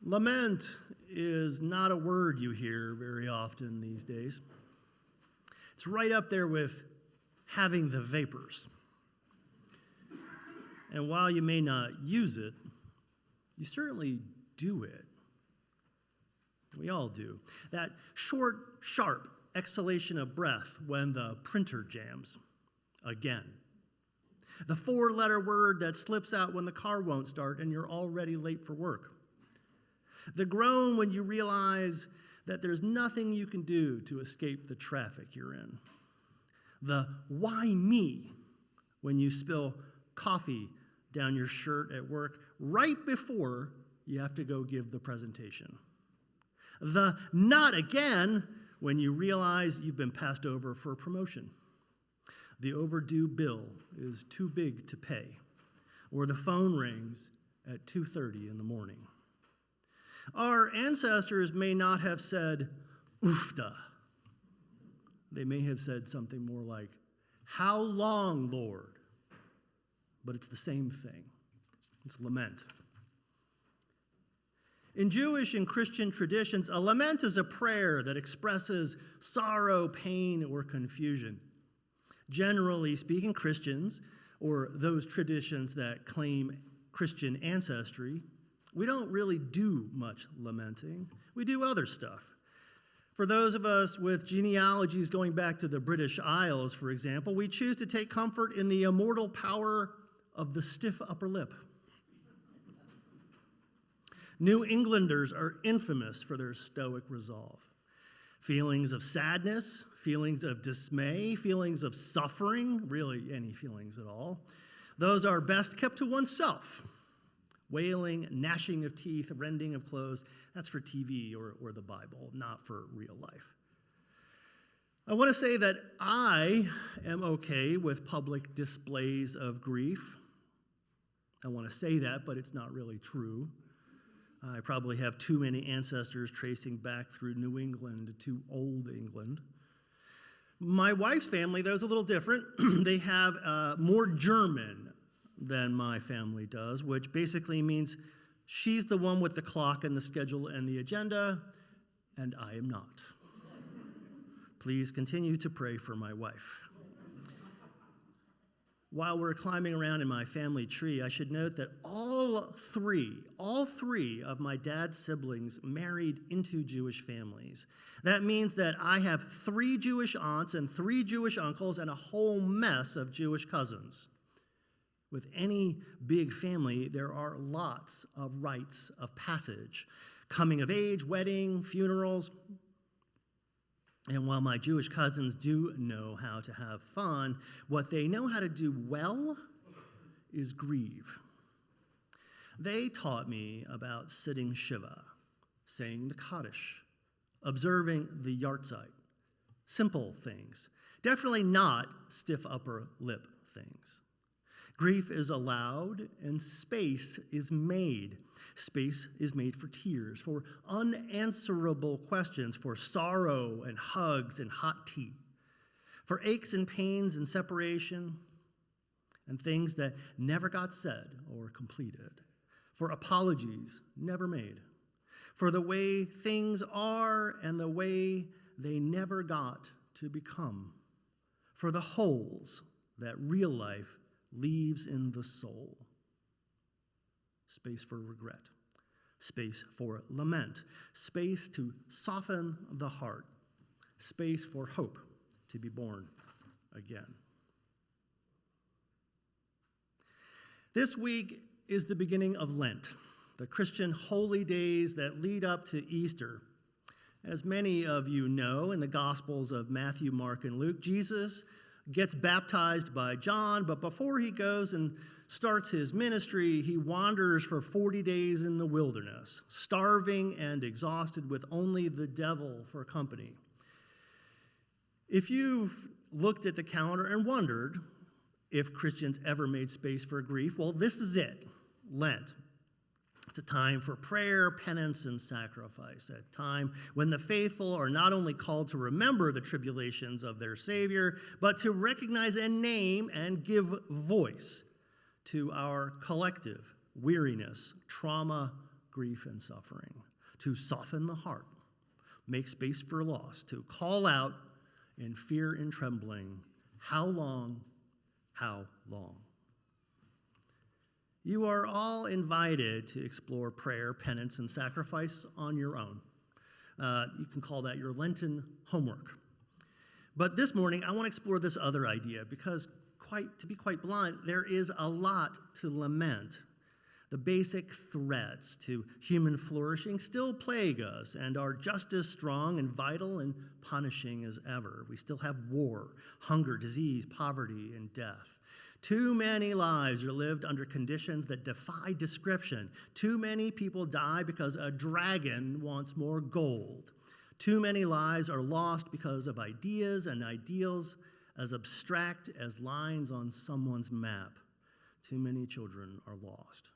Lament is not a word you hear very often these days. It's right up there with having the vapors. And while you may not use it, you certainly do it. We all do. That short, sharp exhalation of breath when the printer jams again. The 4-letter word that slips out when the car won't start and you're already late for work. The groan when you realize that there's nothing you can do to escape the traffic you're in. The why me when you spill coffee down your shirt at work right before you have to go give the presentation. The not again when you realize you've been passed over for a promotion. The overdue bill is too big to pay, or the phone rings at 2:30 in the morning. Our ancestors may not have said, oofda. They may have said something more like, how long, Lord? But it's the same thing. It's lament. In Jewish and Christian traditions, a lament is a prayer that expresses sorrow, pain, or confusion. Generally speaking, Christians, or those traditions that claim Christian ancestry, we don't really do much lamenting. We do other stuff. For those of us with genealogies going back to the British Isles, for example, we choose to take comfort in the immortal power of the stiff upper lip. New Englanders are infamous for their stoic resolve. Feelings of sadness, feelings of dismay, feelings of suffering, really any feelings at all, those are best kept to oneself. Wailing, gnashing of teeth, rending of clothes, that's for TV or the Bible, not for real life. I want to say that I am okay with public displays of grief. I want to say that, but it's not really true. I probably have too many ancestors tracing back through New England to Old England. My wife's family, though, is a little different. They have more German than my family does, which basically means she's the one with the clock and the schedule and the agenda, and I am not. Please continue to pray for my wife. While we're climbing around in my family tree, I should note that all three of my dad's siblings married into Jewish families. That means that I have 3 Jewish aunts and 3 Jewish uncles and a whole mess of Jewish cousins. With any big family, there are lots of rites of passage, coming of age, wedding, funerals. And while my Jewish cousins do know how to have fun, what they know how to do well is grieve. They taught me about sitting Shiva, saying the Kaddish, observing the Yartzeit. Simple things. Definitely not stiff upper lip things. Grief is allowed and space is made. Space is made for tears, for unanswerable questions, for sorrow and hugs and hot tea, for aches and pains and separation, and things that never got said or completed, for apologies never made, for the way things are and the way they never got to become, for the holes that real life leaves in the soul. Space for regret, space for lament, space to soften the heart, space for hope to be born again. This week is the beginning of Lent, the Christian holy days that lead up to Easter. As many of you know, in the Gospels of Matthew, Mark, and Luke, Jesus gets baptized by John, but before he goes and starts his ministry, he wanders for 40 days in the wilderness, starving and exhausted with only the devil for company. If you've looked at the calendar and wondered if Christians ever made space for grief, well, this is it, Lent. It's a time for prayer, penance, and sacrifice, a time when the faithful are not only called to remember the tribulations of their Savior, but to recognize and name and give voice to our collective weariness, trauma, grief and suffering, to soften the heart, make space for loss, to call out in fear and trembling, how long, how long? You are all invited to explore prayer, penance, and sacrifice on your own. You can call that your Lenten homework. But this morning, I want to explore this other idea because, to be quite blunt, there is a lot to lament. The basic threats to human flourishing still plague us and are just as strong and vital and punishing as ever. We still have war, hunger, disease, poverty, and death. Too many lives are lived under conditions that defy description. Too many people die because a dragon wants more gold. Too many lives are lost because of ideas and ideals as abstract as lines on someone's map. Too many children are lost.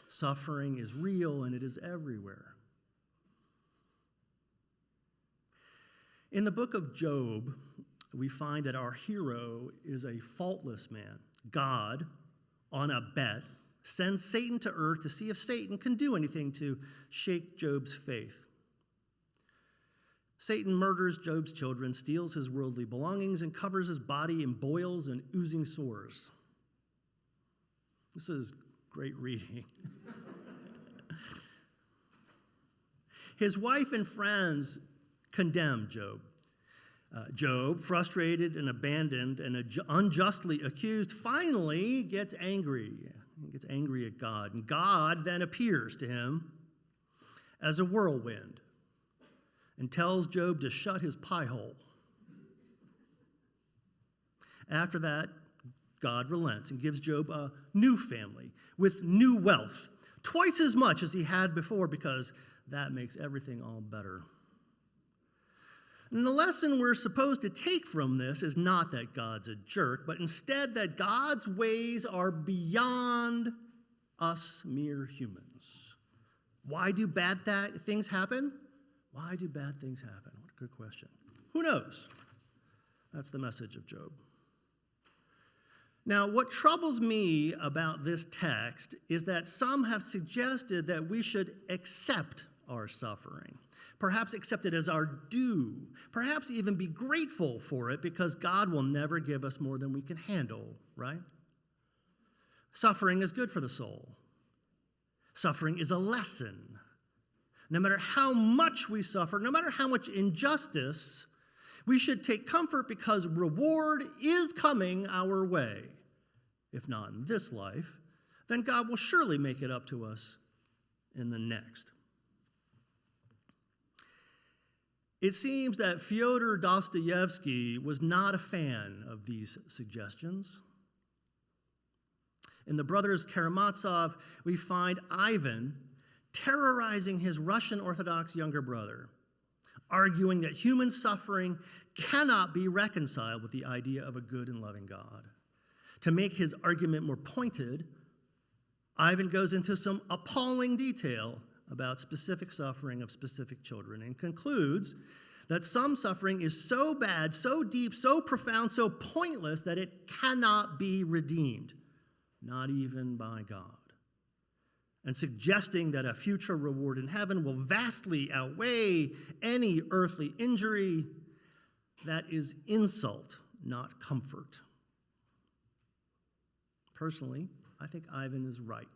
Suffering is real and it is everywhere. In the book of Job, we find that our hero is a faultless man. God, on a bet, sends Satan to earth to see if Satan can do anything to shake Job's faith. Satan murders Job's children, steals his worldly belongings, and covers his body in boils and oozing sores. This is great reading. His wife and friends condemn Job. Job, frustrated and abandoned and unjustly accused, finally gets angry. He gets angry at God. And God then appears to him as a whirlwind and tells Job to shut his pie hole. After that, God relents and gives Job a new family with new wealth, twice as much as he had before, because that makes everything all better. And the lesson we're supposed to take from this is not that God's a jerk, but instead that God's ways are beyond us mere humans. Why do bad things happen? Why do bad things happen? What a good question. Who knows? That's the message of Job. Now, what troubles me about this text is that some have suggested that we should accept our suffering, perhaps accept it as our due, perhaps even be grateful for it because God will never give us more than we can handle, right? Suffering is good for the soul. Suffering is a lesson. No matter how much we suffer, no matter how much injustice, we should take comfort because reward is coming our way. If not in this life, then God will surely make it up to us in the next. It seems that Fyodor Dostoevsky was not a fan of these suggestions. In the Brothers Karamazov, we find Ivan terrorizing his Russian Orthodox younger brother, arguing that human suffering cannot be reconciled with the idea of a good and loving God. To make his argument more pointed, Ivan goes into some appalling detail about specific suffering of specific children and concludes that some suffering is so bad, so deep, so profound, so pointless that it cannot be redeemed, not even by God. And suggesting that a future reward in heaven will vastly outweigh any earthly injury, that is insult, not comfort. Personally, I think Ivan is right.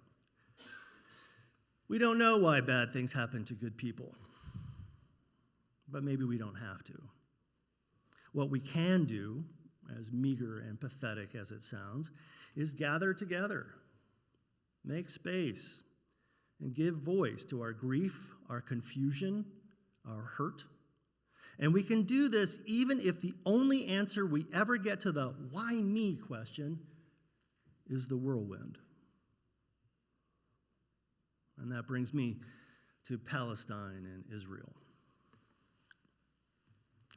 We don't know why bad things happen to good people, but maybe we don't have to. What we can do, as meager and pathetic as it sounds, is gather together, make space, and give voice to our grief, our confusion, our hurt. And we can do this even if the only answer we ever get to the why me question is the whirlwind. And that brings me to Palestine and Israel.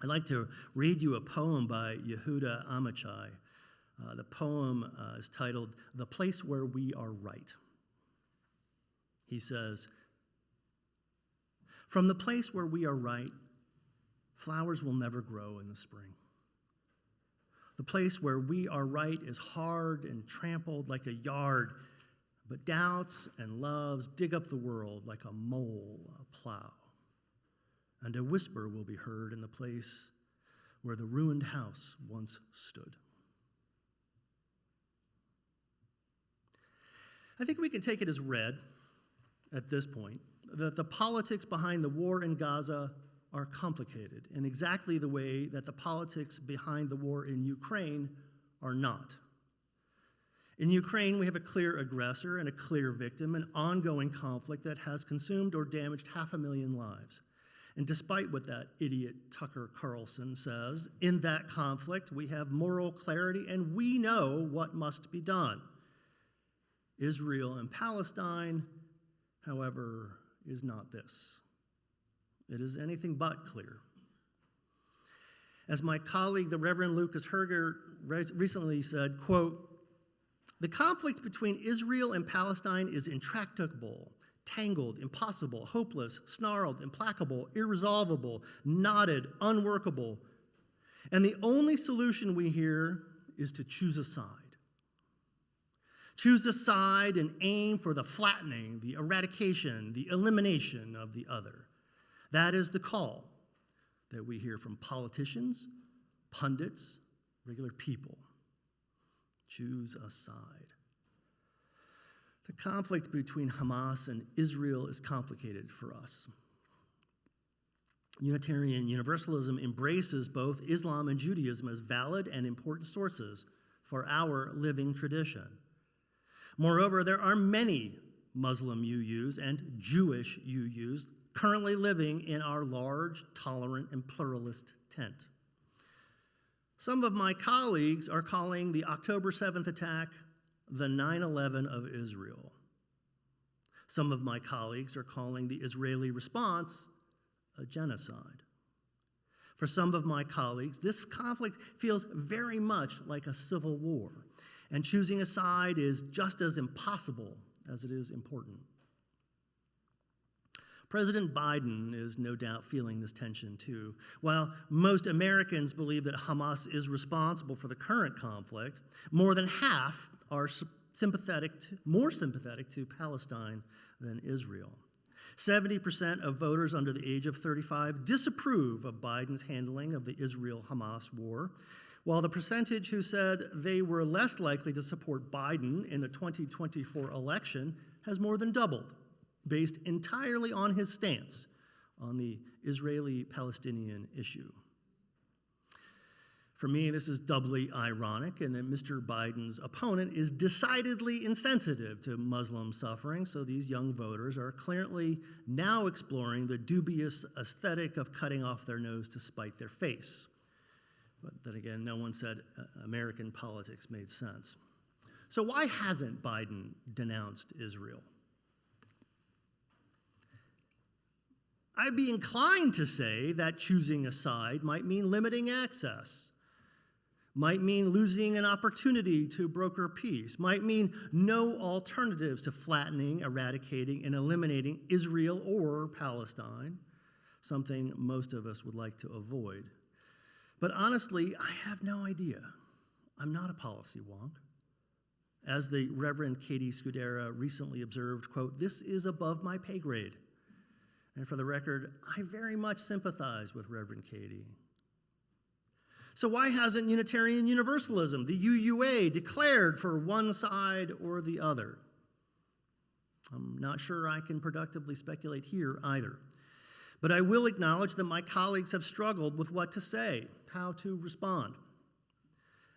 I'd like to read you a poem by Yehuda Amichai. The poem is titled, "The Place Where We Are Right." He says, "From the place where we are right, flowers will never grow in the spring. The place where we are right is hard and trampled like a yard But doubts and loves dig up the world like a mole, a plow. And a whisper will be heard in the place where the ruined house once stood. I think we can take it as read at this point that the politics behind the war in Gaza are complicated in exactly the way that the politics behind the war in Ukraine are not. In Ukraine, we have a clear aggressor and a clear victim, an ongoing conflict that has consumed or damaged 500,000 lives. And despite what that idiot Tucker Carlson says, in that conflict, we have moral clarity and we know what must be done. Israel and Palestine, however, is not this. It is anything but clear. As my colleague, the Reverend Lucas Herger, recently said, quote, "The conflict between Israel and Palestine is intractable, tangled, impossible, hopeless, snarled, implacable, irresolvable, knotted, unworkable. And the only solution we hear is to choose a side. Choose a side and aim for the flattening, the eradication, the elimination of the other. That is the call that we hear from politicians, pundits, regular people. Choose a side." The conflict between Hamas and Israel is complicated for us. Unitarian Universalism embraces both Islam and Judaism as valid and important sources for our living tradition. Moreover, there are many Muslim UUs and Jewish UUs currently living in our large, tolerant, and pluralist tent. Some of my colleagues are calling the October 7th attack the 9/11 of Israel. Some of my colleagues are calling the Israeli response a genocide. For some of my colleagues, this conflict feels very much like a civil war, and choosing a side is just as impossible as it is important. President Biden is no doubt feeling this tension too. While most Americans believe that Hamas is responsible for the current conflict, more than half are more sympathetic to Palestine than Israel. 70% of voters under the age of 35 disapprove of Biden's handling of the Israel-Hamas war, while the percentage who said they were less likely to support Biden in the 2024 election has more than doubled, based entirely on his stance on the Israeli-Palestinian issue. For me, this is doubly ironic in that Mr. Biden's opponent is decidedly insensitive to Muslim suffering, so these young voters are clearly now exploring the dubious aesthetic of cutting off their nose to spite their face. But then again, no one said American politics made sense. So why hasn't Biden denounced Israel? I'd be inclined to say that choosing a side might mean limiting access, might mean losing an opportunity to broker peace, might mean no alternatives to flattening, eradicating, and eliminating Israel or Palestine, something most of us would like to avoid. But honestly, I have no idea. I'm not a policy wonk. As the Reverend Katie Scudera recently observed, quote, "This is above my pay grade." And for the record, I very much sympathize with Reverend Katie. So why hasn't Unitarian Universalism, the UUA, declared for one side or the other? I'm not sure I can productively speculate here either. But I will acknowledge that my colleagues have struggled with what to say, how to respond.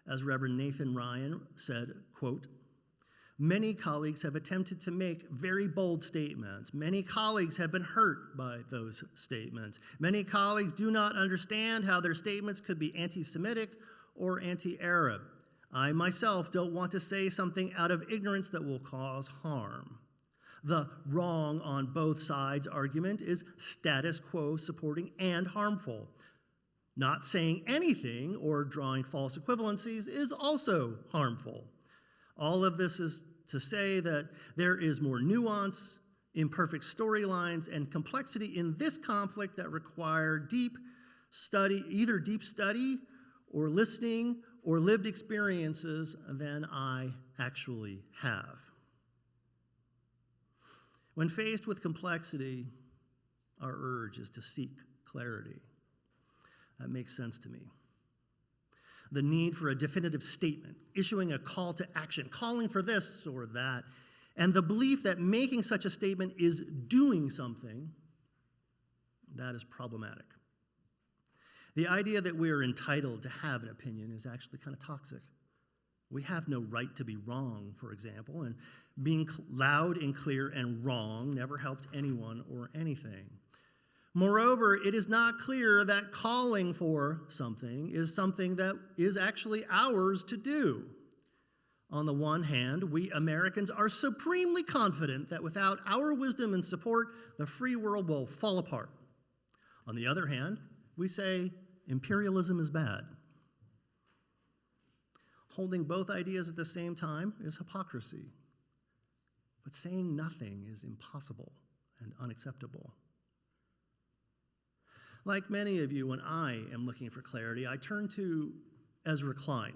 As Reverend Nathan Ryan said, quote, "Many colleagues have attempted to make very bold statements. Many colleagues have been hurt by those statements. Many colleagues do not understand how their statements could be anti-Semitic or anti-Arab. I myself don't want to say something out of ignorance that will cause harm. The wrong on both sides argument is status quo supporting and harmful. Not saying anything or drawing false equivalencies is also harmful. All of this is to say that there is more nuance, imperfect storylines, and complexity in this conflict that require deep study, either deep study or listening or lived experiences than I actually have." When faced with complexity, our urge is to seek clarity. That makes sense to me. The need for a definitive statement, issuing a call to action, calling for this or that, and the belief that making such a statement is doing something, that is problematic. The idea that we are entitled to have an opinion is actually kind of toxic. We have no right to be wrong, for example, and being loud and clear and wrong never helped anyone or anything. Moreover, it is not clear that calling for something is something that is actually ours to do. On the one hand, we Americans are supremely confident that without our wisdom and support, the free world will fall apart. On the other hand, we say imperialism is bad. Holding both ideas at the same time is hypocrisy. But saying nothing is impossible and unacceptable. Like many of you, when I am looking for clarity, I turn to Ezra Klein.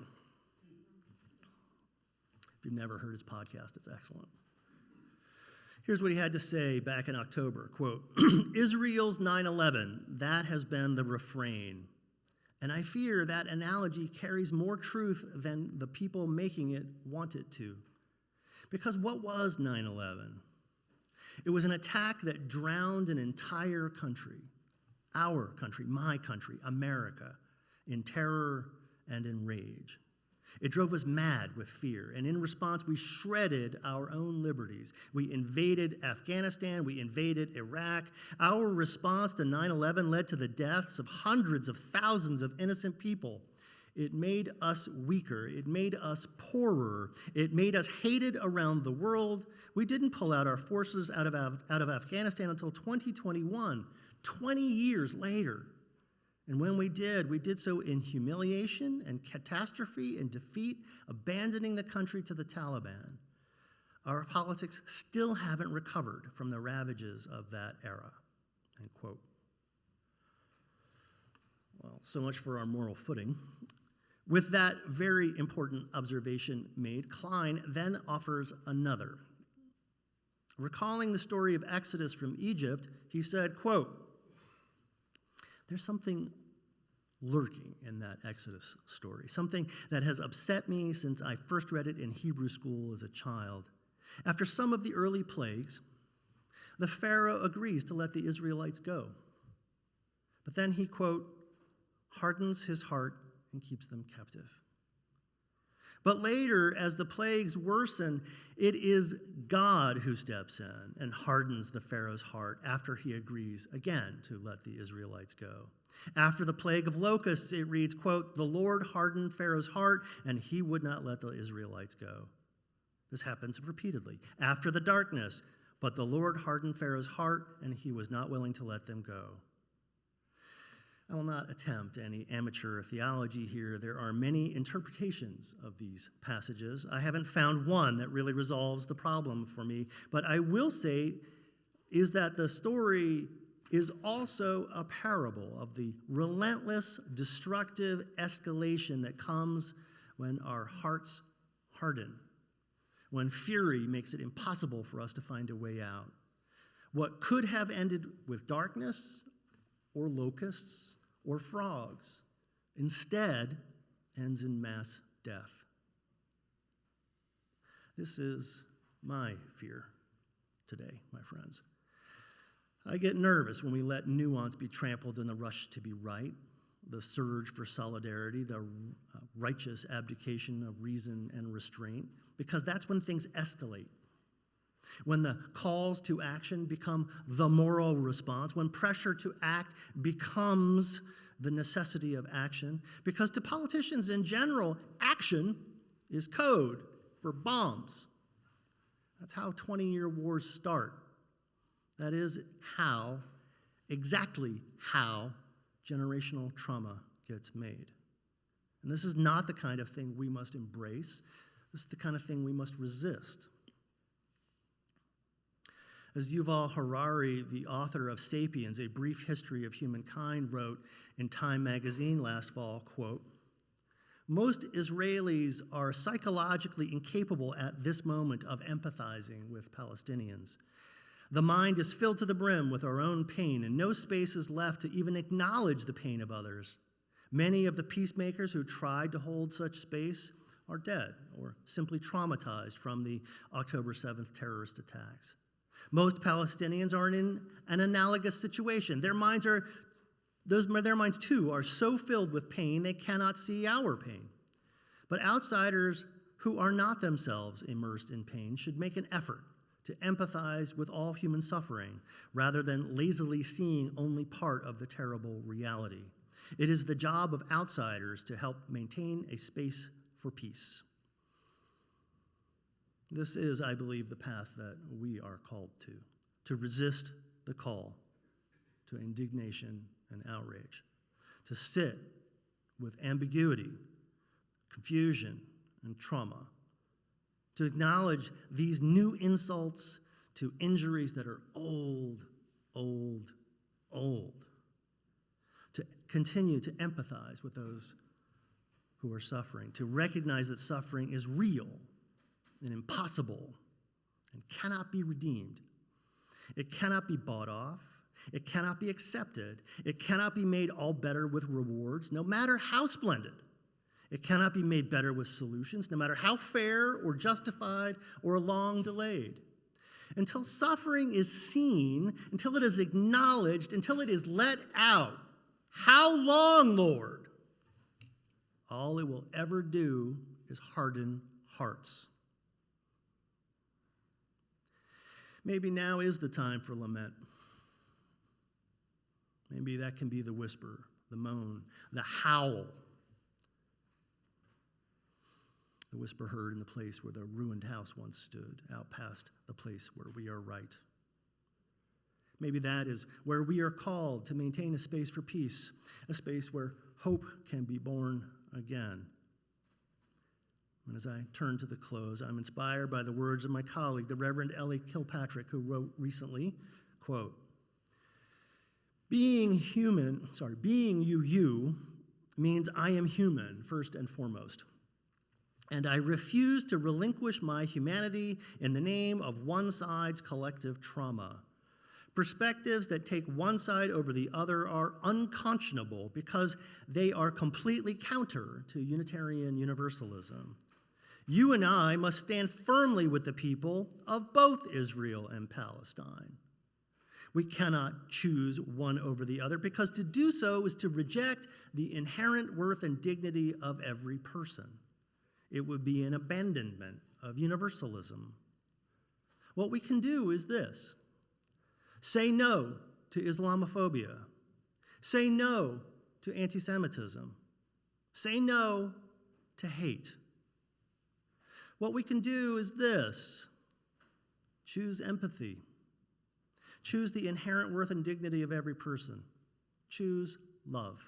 If you've never heard his podcast, it's excellent. Here's what he had to say back in October, quote, Israel's 9/11, that has been the refrain. And I fear that analogy carries more truth than the people making it want it to. Because what was 9/11? It was an attack that drowned an entire country, our country, my country, America, in terror and in rage. It drove us mad with fear, and in response, we shredded our own liberties. We invaded Afghanistan, we invaded Iraq. Our response to 9/11 led to the deaths of hundreds of thousands of innocent people. It made us weaker, it made us poorer, it made us hated around the world. We didn't pull out our forces out of Afghanistan until 2021, 20 years later. And when we did so in humiliation and catastrophe and defeat, abandoning the country to the Taliban. Our politics still haven't recovered from the ravages of that era, end quote. Well, so much for our moral footing. With that very important observation made, Klein then offers another. Recalling the story of Exodus from Egypt, he said, quote, there's something lurking in that Exodus story, something that has upset me since I first read it in Hebrew school as a child. After some of the early plagues, the Pharaoh agrees to let the Israelites go. But then he, quote, hardens his heart and keeps them captive. But later, as the plagues worsen, it is God who steps in and hardens the Pharaoh's heart after he agrees again to let the Israelites go. After the plague of locusts, it reads, quote, the Lord hardened Pharaoh's heart and he would not let the Israelites go. This happens repeatedly. After the darkness, but the Lord hardened Pharaoh's heart and he was not willing to let them go. I will not attempt any amateur theology here. There are many interpretations of these passages. I haven't found one that really resolves the problem for me, but I will say is that the story is also a parable of the relentless, destructive escalation that comes when our hearts harden, when fury makes it impossible for us to find a way out. What could have ended with darkness or locusts or frogs instead ends in mass death. This is my fear today, my friends. I get nervous when we let nuance be trampled in the rush to be right, the surge for solidarity, the righteous abdication of reason and restraint, because that's when things escalate. When the calls to action become the moral response, when pressure to act becomes the necessity of action, because to politicians in general, action is code for bombs. That's how 20-year wars start. That is exactly how generational trauma gets made. And this is not the kind of thing we must embrace. This is the kind of thing we must resist. As Yuval Harari, the author of *Sapiens: A Brief History of Humankind*, wrote in Time magazine last fall, quote, most Israelis are psychologically incapable at this moment of empathizing with Palestinians. The mind is filled to the brim with our own pain, and no space is left to even acknowledge the pain of others. Many of the peacemakers who tried to hold such space are dead or simply traumatized from the October 7th terrorist attacks. Most Palestinians are in an analogous situation. Their minds too are so filled with pain they cannot see our pain. But outsiders who are not themselves immersed in pain should make an effort to empathize with all human suffering rather than lazily seeing only part of the terrible reality. It is the job of outsiders to help maintain a space for peace. This is, I believe, the path that we are called to resist the call to indignation and outrage, to sit with ambiguity, confusion, and trauma, to acknowledge these new insults to injuries that are old, to continue to empathize with those who are suffering, to recognize that suffering is real and impossible and cannot be redeemed. It cannot be bought off. It cannot be accepted. It cannot be made all better with rewards, no matter how splendid. It cannot be made better with solutions, no matter how fair or justified or long delayed. Until suffering is seen, until it is acknowledged, until it is let out. How long, Lord? All it will ever do is harden hearts. Maybe now is the time for lament. Maybe that can be the whisper, the moan, the howl. The whisper heard in the place where the ruined house once stood, out past the place where we are right. Maybe that is where we are called to maintain a space for peace, a space where hope can be born again. And as I turn to the close, I'm inspired by the words of my colleague, the Reverend Ellie Kilpatrick, who wrote recently, quote, being you means I am human first and foremost. And I refuse to relinquish my humanity in the name of one side's collective trauma. Perspectives that take one side over the other are unconscionable because they are completely counter to Unitarian Universalism. You and I must stand firmly with the people of both Israel and Palestine. We cannot choose one over the other because to do so is to reject the inherent worth and dignity of every person. It would be an abandonment of universalism. What we can do is this: say no to Islamophobia. Say no to anti-Semitism. Say no to hate. What we can do is this: choose empathy. Choose the inherent worth and dignity of every person. Choose love.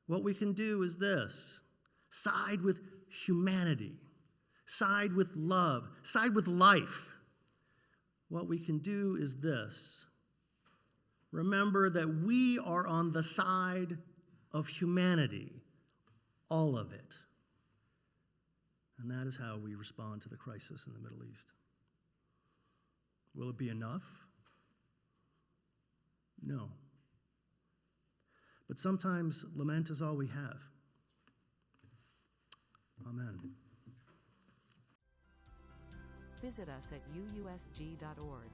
What we can do is this: side with humanity. Side with love. Side with life. What we can do is this: remember that we are on the side of humanity, all of it. And that is how we respond to the crisis in the Middle East. Will it be enough? No. But sometimes lament is all we have. Amen. Visit us at uusg.org.